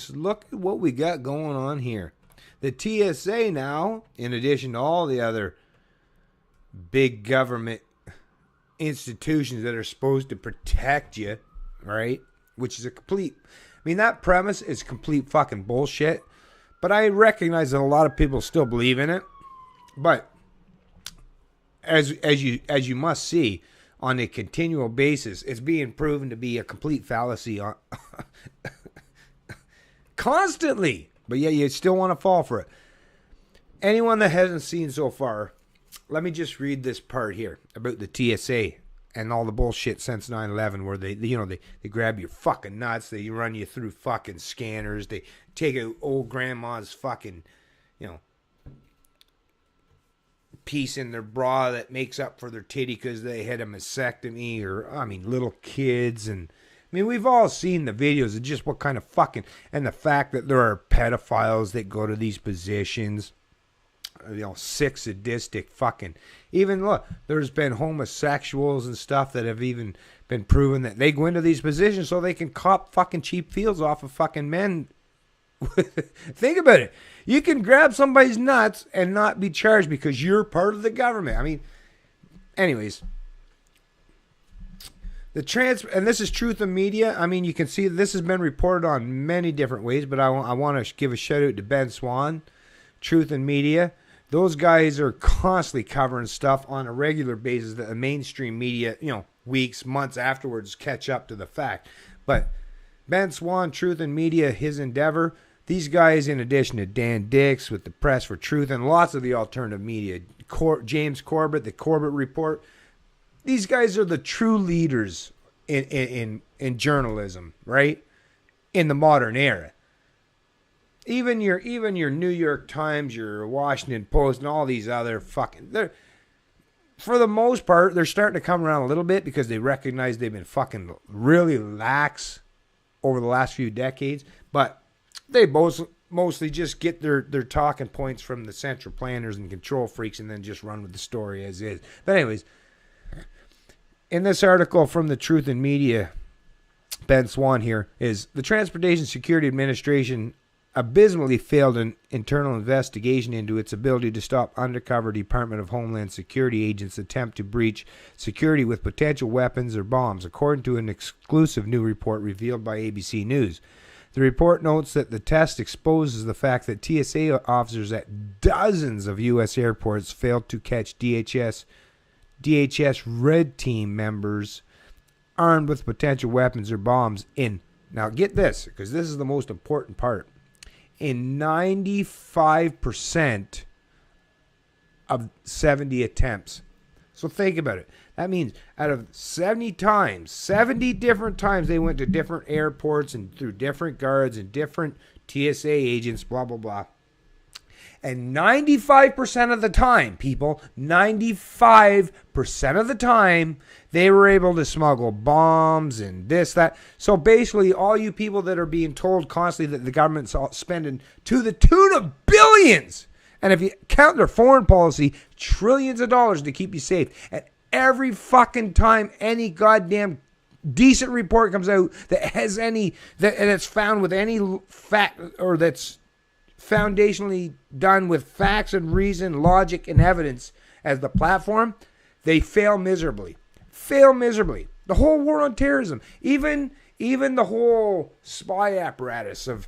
just look at what we got going on here. The TSA now, in addition to all the other big government institutions that are supposed to protect you, right? Which is that premise is complete fucking bullshit. But I recognize that a lot of people still believe in it. But as you must see, on a continual basis, it's being proven to be a complete fallacy constantly. But yeah, you still want to fall for it. Anyone that hasn't seen so far, let me just read this part here about the TSA and all the bullshit since 9/11, where they grab your fucking nuts, they run you through fucking scanners, they take out old grandma's fucking, piece in their bra that makes up for their titty because they had a mastectomy, or little kids. And we've all seen the videos of just what kind of fucking, and the fact that there are pedophiles that go to these positions, sick, sadistic fucking, even look, there's been homosexuals and stuff that have even been proven that they go into these positions so they can cop fucking cheap fields off of fucking men. Think about it. You can grab somebody's nuts and not be charged because you're part of the government. Anyways, and this is Truth in Media. You can see this has been reported on many different ways, but I want to give a shout out to Ben Swan, Truth in Media. Those guys are constantly covering stuff on a regular basis that the mainstream media, weeks, months afterwards catch up to the fact. But Ben Swan, Truth in Media, his endeavor. These guys, in addition to Dan Dix with the Press for Truth and lots of the alternative media, James Corbett, the Corbett Report, these guys are the true leaders in journalism, right? In the modern era. Even your New York Times, your Washington Post, and all these other for the most part, they're starting to come around a little bit because they recognize they've been fucking really lax over the last few decades, but they mostly just get their talking points from the central planners and control freaks and then just run with the story as is. But anyways, in this article from the Truth in Media, Ben Swan here, is the Transportation Security Administration abysmally failed an internal investigation into its ability to stop undercover Department of Homeland Security agents' attempt to breach security with potential weapons or bombs, according to an exclusive new report revealed by ABC News. The report notes that the test exposes the fact that TSA officers at dozens of U.S. airports failed to catch DHS Red Team members armed with potential weapons or bombs now get this, because this is the most important part, in 95% of 70 attempts. So think about it. That means out of 70 different times they went to different airports and through different guards and different TSA agents, blah, blah, blah. And 95% of the time, people, 95% of the time, they were able to smuggle bombs and this, that. So basically, all you people that are being told constantly that the government's spending to the tune of billions, and if you count their foreign policy, trillions of dollars to keep you safe. And every fucking time any goddamn decent report comes out that has and it's found with any fact, or that's foundationally done with facts and reason, logic, and evidence as the platform, they fail miserably. The whole war on terrorism, even the whole spy apparatus of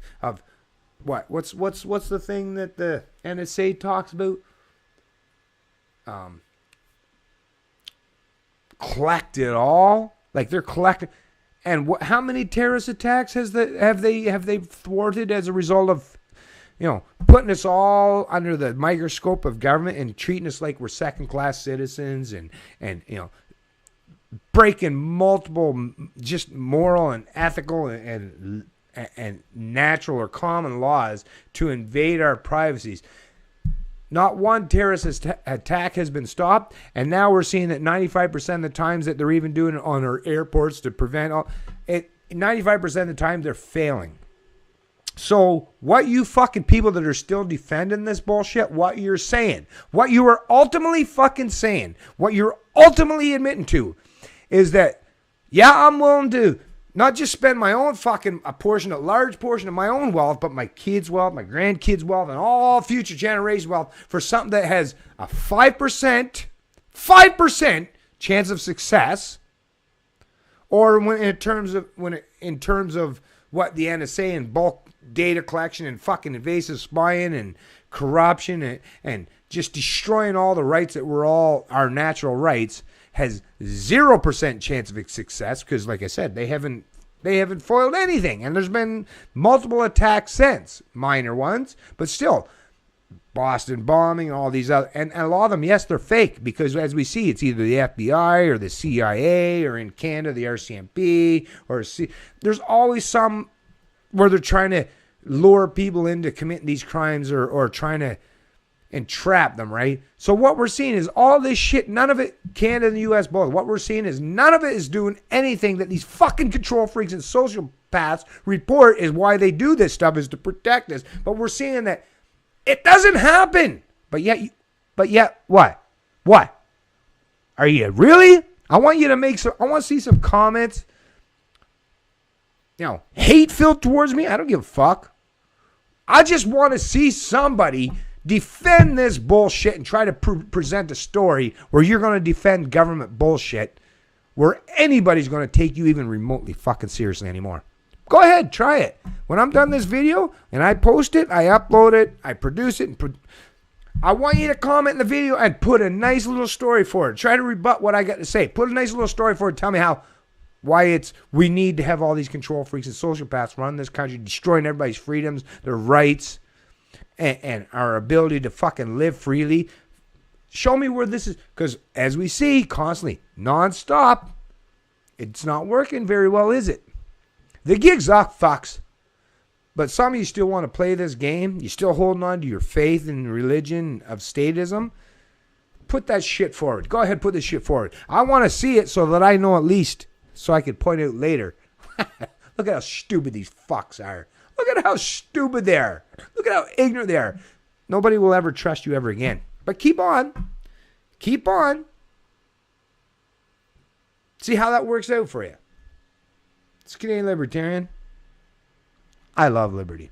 what's the thing that the NSA talks about? Collect it all. Like they're collecting. And how many terrorist attacks have they thwarted as a result of, putting us all under the microscope of government and treating us like we're second-class citizens and breaking multiple just moral and ethical and natural or common laws to invade our privacies. Not one terrorist attack has been stopped, and now we're seeing that 95% of the times that they're even doing it on our airports to prevent 95% of the time they're failing. So what you fucking people that are still defending this bullshit, what you're saying, what you are ultimately fucking saying, what you're ultimately admitting to is that, yeah, I'm willing to Not just spend my own a large portion of my own wealth, but my kids' wealth, my grandkids' wealth, and all future generations' wealth for something that has a 5% chance of success, or in terms of what the NSA and bulk data collection and fucking invasive spying and corruption and just destroying all the rights that were all our natural rights, has 0% chance of success because, like I said, they haven't foiled anything, and there's been multiple attacks since, minor ones, but still, Boston bombing, all these other, and a lot of them, yes, they're fake because, as we see, it's either the FBI or the CIA or in Canada the RCMP there's always some where they're trying to lure people into committing these crimes or trying to entrap them, right? So what we're seeing is all this shit, none of it, Canada and the U.S. both, what we're seeing is none of it is doing anything that these fucking control freaks and sociopaths report is why they do this stuff, is to protect us. But we're seeing that it doesn't happen. But yet, what? What? Are you really? I want you to I want to see some comments, hate-filled towards me. I don't give a fuck. I just want to see somebody defend this bullshit and try to present a story where you're going to defend government bullshit where anybody's going to take you even remotely fucking seriously anymore. Go ahead, try it. When I'm done this video and I post it, I upload it, I produce it, I want you to comment in the video and put a nice little story for it. Try to rebut what I got to say. Put a nice little story for it. Tell me why we need to have all these control freaks and sociopaths run this country, destroying everybody's freedoms, their rights, and our ability to fucking live freely. Show me where this is, because as we see constantly, nonstop, it's not working very well, is it? The gig's off, fucks. But some of you still want to play this game. You're still holding on to your faith and religion of statism. Put that shit forward. Go ahead, put this shit forward. I want to see it so that I know at least, so I can point out later. Look at how stupid these fucks are. Look at how stupid they are. Look at how ignorant they are. Nobody will ever trust you ever again. But keep on. Keep on. See how that works out for you. It's Canadian Libertarian. I love liberty.